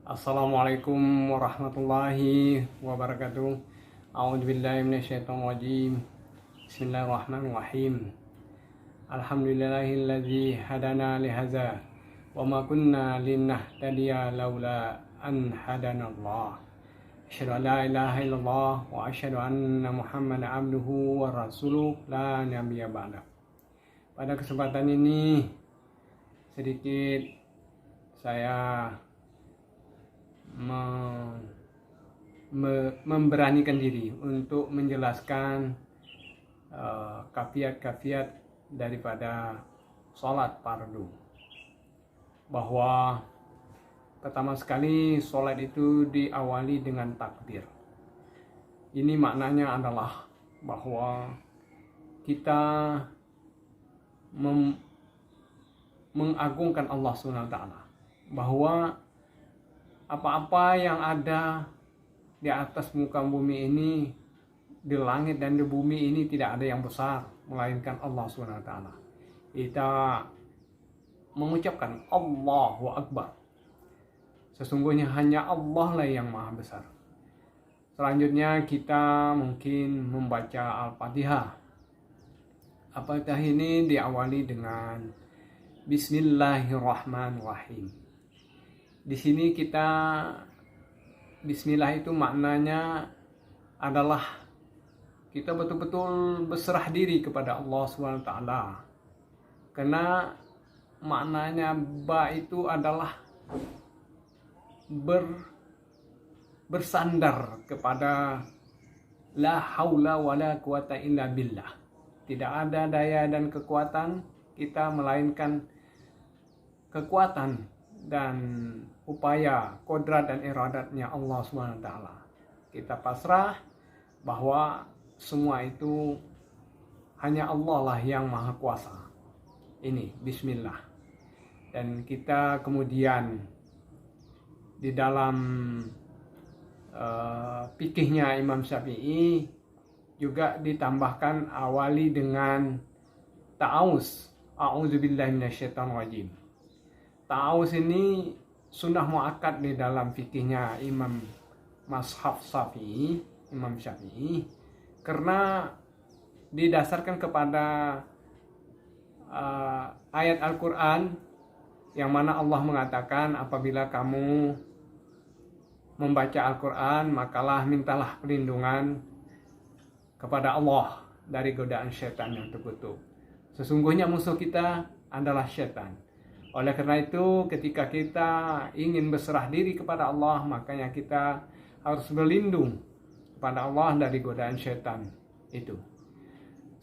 Assalamualaikum warahmatullahi wabarakatuh. A'udzubillahi minasyaitonirrajim. Bismillahirrahmanirrahim. Alhamdulillahilladzi hadana lihadza wa ma kunna linahtadiya laula an hadanallah. Asyhadu an la ilaha illallah wa asyhadu anna Muhammadan abduhu wa rasuluh la nabiyya ba'da. Pada kesempatan ini sedikit saya memberanikan diri untuk menjelaskan kafiat-kafiat daripada sholat fardu, bahwa pertama sekali sholat itu diawali dengan takbir. Ini maknanya adalah bahwa kita mengagungkan Allah SWT, bahwa apa-apa yang ada di atas muka bumi ini, di langit dan di bumi ini, tidak ada yang besar melainkan Allah SWT. Kita mengucapkan Allahu Akbar. Sesungguhnya hanya Allah lah yang maha besar. Selanjutnya kita mungkin membaca Al-Fatihah. Al-Fatihah ini diawali dengan Bismillahirrahmanirrahim. Di sini Bismillah itu maknanya adalah kita betul-betul berserah diri kepada Allah SWT. Karena maknanya ba itu adalah bersandar kepada la haula wala quwata illa billah. Tidak ada daya dan kekuatan kita melainkan kekuatan dan upaya, kodrat dan iradatnya Allah SWT. Kita pasrah bahwa semua itu hanya Allah lah yang maha kuasa. Ini Bismillah. Dan kita kemudian di dalam fikihnya Imam Syafi'i juga ditambahkan awali dengan ta'awuz. A'udzubillahi minasyaitonirrajim. Ta'awuz ini sunnah muakkad di dalam fikihnya Imam Mazhab Syafi'i, Imam Syafi'i, karena didasarkan kepada ayat Al-Quran yang mana Allah mengatakan, apabila kamu membaca Al-Quran, makalah mintalah perlindungan kepada Allah dari godaan syaitan yang terkutuk. Sesungguhnya musuh kita adalah syaitan. Oleh karena itu, ketika kita ingin berserah diri kepada Allah, makanya kita harus berlindung kepada Allah dari godaan syaitan itu.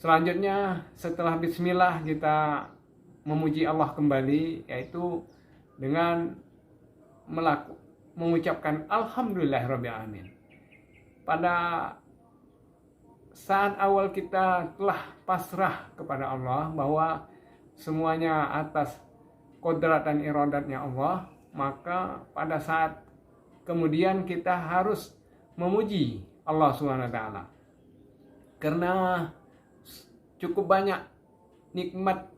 Selanjutnya, setelah Bismillah, kita memuji Allah kembali, yaitu dengan mengucapkan Alhamdulillahirrabbilalamin. Pada saat awal kita telah pasrah kepada Allah, bahwa semuanya atas kodrat dan iradatnya Allah, maka pada saat kemudian kita harus memuji Allah SWT, karena cukup banyak nikmat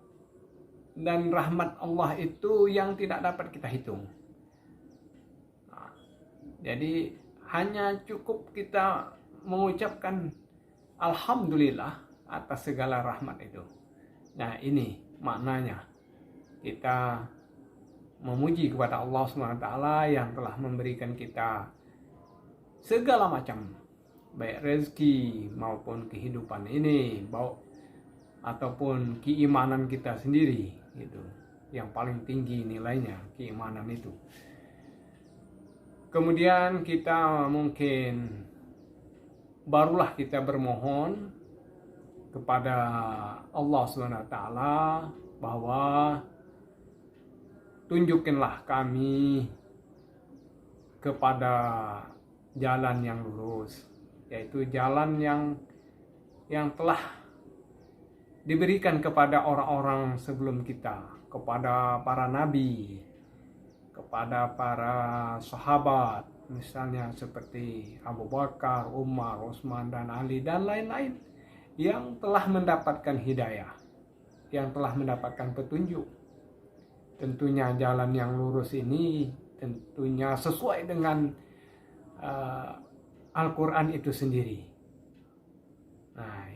dan rahmat Allah itu yang tidak dapat kita hitung. Jadi hanya cukup kita mengucapkan Alhamdulillah atas segala rahmat itu. Nah, ini maknanya, kita memuji kepada Allah SWT yang telah memberikan kita segala macam, baik rezeki maupun kehidupan ini, ataupun keimanan kita sendiri, gitu. Yang paling tinggi nilainya keimanan itu. Kemudian kita mungkin barulah kita bermohon kepada Allah SWT bahwa tunjukkanlah kami kepada jalan yang lurus, yaitu jalan yang telah diberikan kepada orang-orang sebelum kita, kepada para nabi, kepada para sahabat, misalnya seperti Abu Bakar, Umar, Utsman, dan Ali, dan lain-lain yang telah mendapatkan hidayah, yang telah mendapatkan petunjuk. Tentunya jalan yang lurus ini tentunya sesuai dengan Al-Quran itu sendiri. Nah,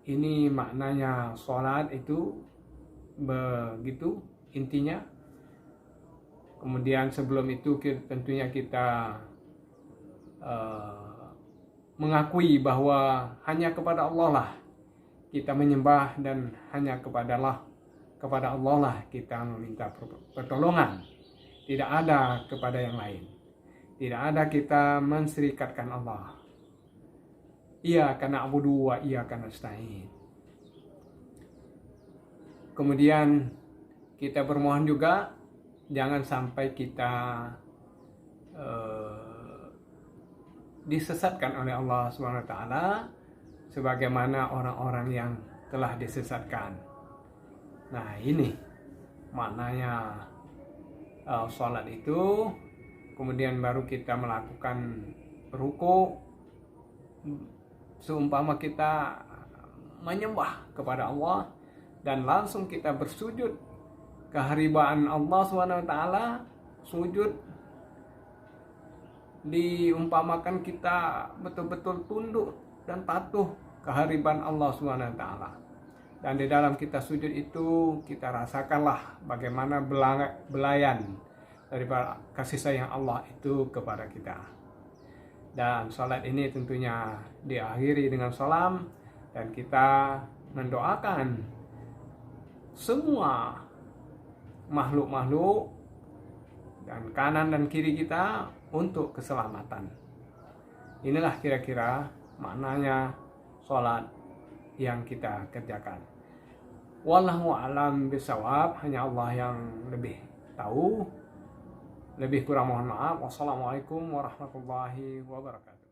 ini maknanya sholat itu begitu intinya. Kemudian sebelum itu tentunya kita mengakui bahwa hanya kepada Allah lah kita menyembah, dan hanya kepada Allah lah kita meminta pertolongan. Tidak ada kepada yang lain. Tidak ada kita menserikatkan Allah. Iyyaka na'budu wa iyyaka nasta'in. Kemudian kita bermohon juga jangan sampai kita disesatkan oleh Allah SWT sebagaimana orang-orang yang telah disesatkan. Nah, ini maknanya sholat itu. Kemudian baru kita melakukan ruku, seumpama kita menyembah kepada Allah, dan langsung kita bersujud kehambaan Allah SWT. Sujud diumpamakan kita betul-betul tunduk dan patuh kehadiran Allah SWT. Dan di dalam kita sujud itu kita rasakanlah bagaimana belayan daripada kasih sayang Allah itu kepada kita. Dan salat ini tentunya diakhiri dengan salam, dan kita mendoakan semua makhluk-makhluk dan kanan dan kiri kita untuk keselamatan. Inilah kira-kira maknanya salat yang kita kerjakan. Wallahu a'lam bishawab, hanya Allah yang lebih tahu. Lebih kurang mohon maaf. Wassalamualaikum warahmatullahi wabarakatuh.